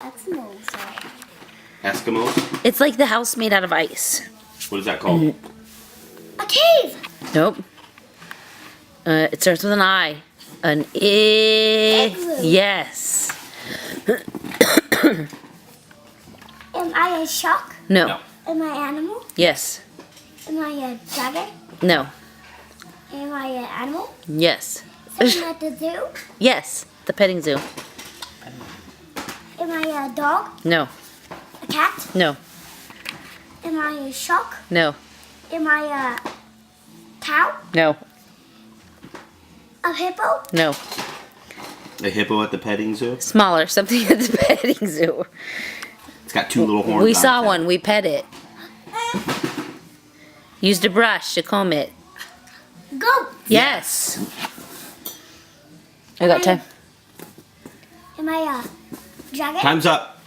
Eskimos. Eskimos? It's like the house made out of ice. What is that called? A cave. Nope. It starts with an I. An Igloo. Yes. Am I a shark? No. No. Am I an animal? Yes. Am I a dragon? No. Am I an animal? Yes. Am I at the zoo? Yes. The petting zoo. Am I a dog? No. A cat? No. Am I a shark? No. Am I a cow? No. A hippo? No. A hippo at the petting zoo? Smaller. Something at the petting zoo. It's got two little horns. We on saw its one. We pet it. Used a brush to comb it. Goat. Yes. I got time. Am I a dragon? Time's up.